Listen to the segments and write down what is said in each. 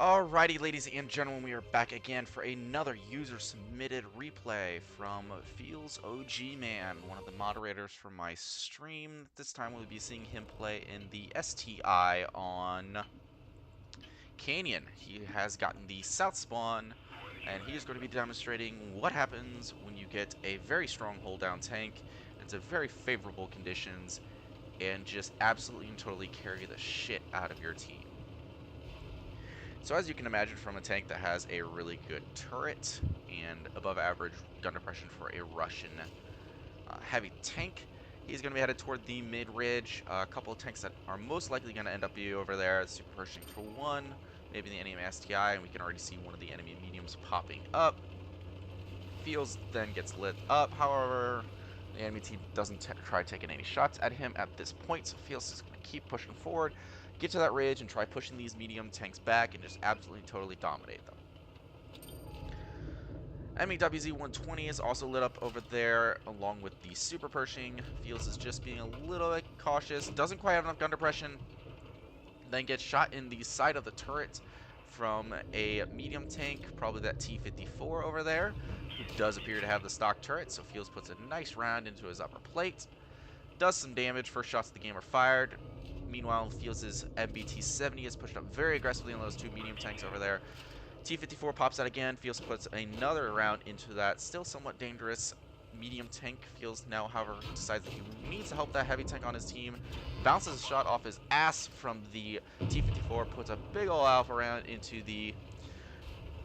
Alrighty, ladies and gentlemen, we are back again for another user-submitted replay from Feels OG Man, one of the moderators from my stream. This time we'll be seeing him play in the STI on Canyon. He has gotten the South Spawn, and he is going to be demonstrating what happens when you get a very strong hold-down tank into very favorable conditions and just absolutely and totally carry the shit out of your team. So as you can imagine, from a tank that has a really good turret and above average gun depression for a Russian heavy tank, he's going to be headed toward the mid-ridge. A couple of tanks that are most likely going to end up being over there. Super Pershing for one, maybe the enemy STI, and we can already see one of the enemy mediums popping up. Feels then gets lit up, however, the enemy team doesn't try taking any shots at him at this point, so Feels is going to keep pushing forward, get to that ridge, and try pushing these medium tanks back and just absolutely totally dominate them. Enemy WZ-120 is also lit up over there, along with the Super Pershing. Feels is just being a little bit cautious, doesn't quite have enough gun depression, then gets shot in the side of the turret from a medium tank, probably that T-54 over there, who does appear to have the stock turret, so Feels puts a nice round into his upper plate. Does some damage, first shots of the game are fired. Meanwhile, Feels' MBT-70 is pushed up very aggressively on those two medium tanks over there. T-54 pops out again, Feels puts another round into that still somewhat dangerous medium tank. Feels now, however, decides that he needs to help that heavy tank on his team. Bounces a shot off his ass from the T-54, puts a big ol' alpha round into the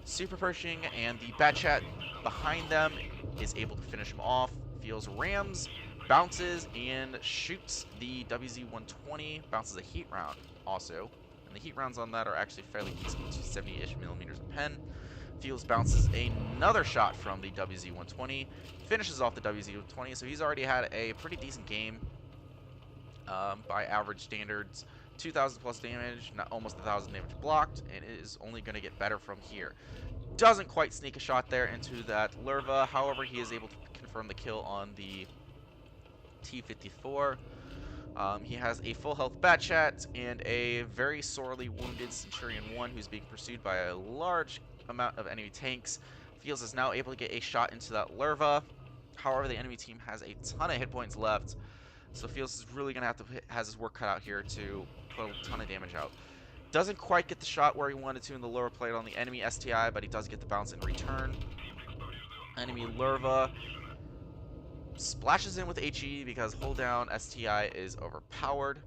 Super Pershing, and the Batchat behind them is able to finish him off. Feels rams, bounces, and shoots the WZ-120, bounces a heat round also. And the heat rounds on that are actually fairly decent, 70-ish millimeters a pen. Feels bounces another shot from the WZ-120, finishes off the WZ-120, so he's already had a pretty decent game by average standards. 2,000 plus damage, not almost 1,000 damage blocked, and it is only going to get better from here. Doesn't quite sneak a shot there into that Lerva, however, he is able to confirm the kill on the T-54. He has a full health Batchat and a very sorely wounded Centurion 1 who's being pursued by a large amount of enemy tanks. Feels is now able to get a shot into that Lerva. However, the enemy team has a ton of hit points left, so Feels is really going to have to has his work cut out here to put a ton of damage out. Doesn't quite get the shot where he wanted to in the lower plate on the enemy STI, but he does get the bounce in return. Enemy Lerva splashes in with HE because hold down STI is overpowered.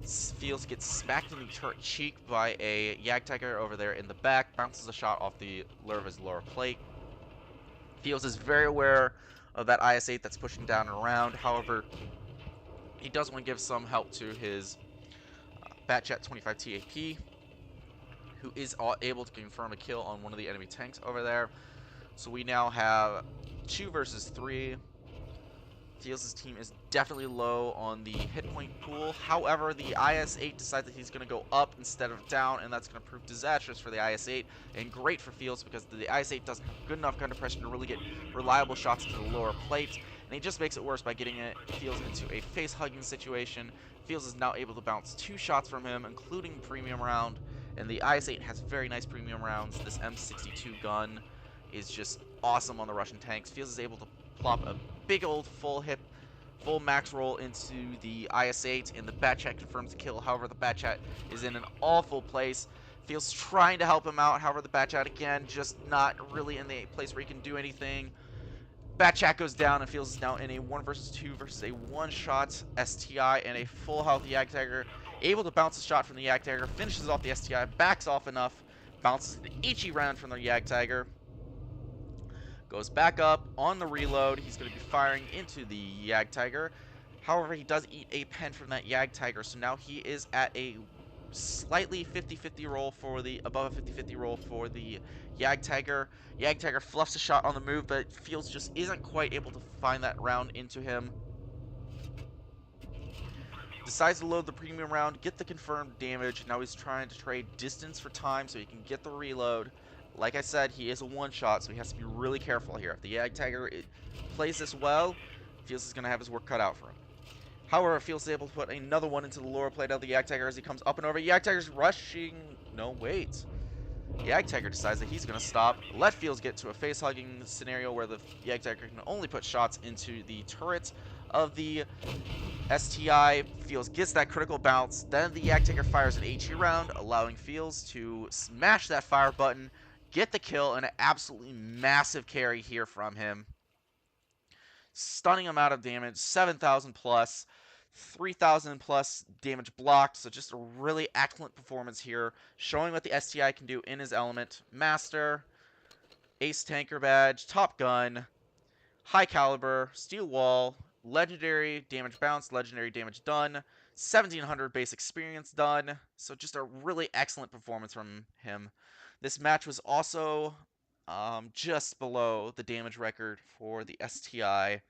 Feels gets smacked in the turret cheek by a Jagdtiger over there in the back, bounces a shot off the Lerva's lower plate. Feels is very aware of that IS-8 that's pushing down and around, however, he does want to give some help to his Batchat 25 TAP, who is able to confirm a kill on one of the enemy tanks over there. So we now have 2 versus 3. Feels' team is definitely low on the hit point pool. However, the IS-8 decides that he's going to go up instead of down, and that's going to prove disastrous for the IS-8 and great for Feels because the IS-8 doesn't have good enough gun depression to really get reliable shots into the lower plate, and he just makes it worse by getting Feels into a face-hugging situation. Feels is now able to bounce 2 shots from him, including premium round, and the IS-8 has very nice premium rounds. This M62 gun is just awesome on the Russian tanks. Feels is able to plop a big old full max roll into the IS-8, and the Batchat confirms the kill. However, the Batchat is in an awful place. Feels trying to help him out. However, the Batchat, again, just not really in the place where he can do anything. Batchat goes down, and Feels is now in a 1 versus 2 versus a one-shot STI and a full health Jagdtiger. Able to bounce a shot from the Jagdtiger, finishes off the STI, backs off enough, bounces the HE round from the Jagdtiger. Goes back up on the reload. He's going to be firing into the Jagdtiger. However, he does eat a pen from that Jagdtiger, so now he is at a slightly 50-50 roll for the above a 50-50 roll for the Jagdtiger. Jagdtiger fluffs a shot on the move, but Feels just isn't quite able to find that round into him. Decides to load the premium round, get the confirmed damage. Now he's trying to trade distance for time so he can get the reload. Like I said, he is a one-shot, so he has to be really careful here. If the Jagdtiger plays this well, Feels is going to have his work cut out for him. However, Feels is able to put another one into the lower plate of the Jagdtiger as he comes up and over. Jagdtiger's rushing. No, wait. Jagdtiger decides that he's going to stop. Let Fields get to a face-hugging scenario where the Jagdtiger can only put shots into the turret of the STI. Fields gets that critical bounce. Then the Jagdtiger fires an HE round, allowing Fields to smash that fire button, get the kill, and an absolutely massive carry here from him. Stunning amount of damage, 7,000 plus. 3,000 plus damage blocked, so just a really excellent performance here, showing what the STI can do in his element. Master, Ace Tanker Badge, Top Gun, High Caliber, Steel Wall, Legendary Damage Bounce, Legendary Damage done, 1,700 base experience done, so just a really excellent performance from him. This match was also just below the damage record for the STI.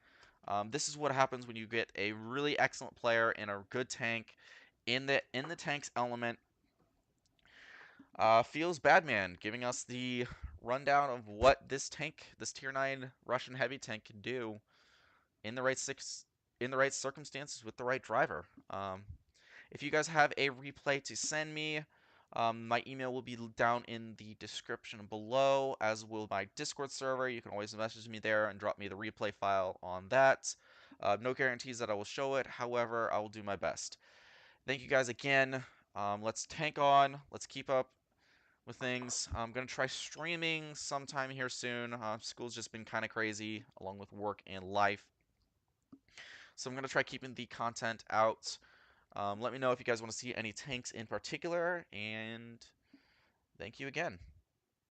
This is what happens when you get a really excellent player in a good tank in the tank's element. Feels Badman giving us the rundown of what this tank, this tier 9 Russian heavy tank, can do in the right circumstances with the right driver. If you guys have a replay to send me, my email will be down in the description below, as will my Discord server. You can always message me there and drop me the replay file on that. No guarantees that I will show it, however, I will do my best. Thank you guys again. Let's tank on. Let's keep up with things. I'm going to try streaming sometime here soon. School's just been kind of crazy, along with work and life. So I'm going to try keeping the content out. Let me know if you guys want to see any tanks in particular, and thank you again.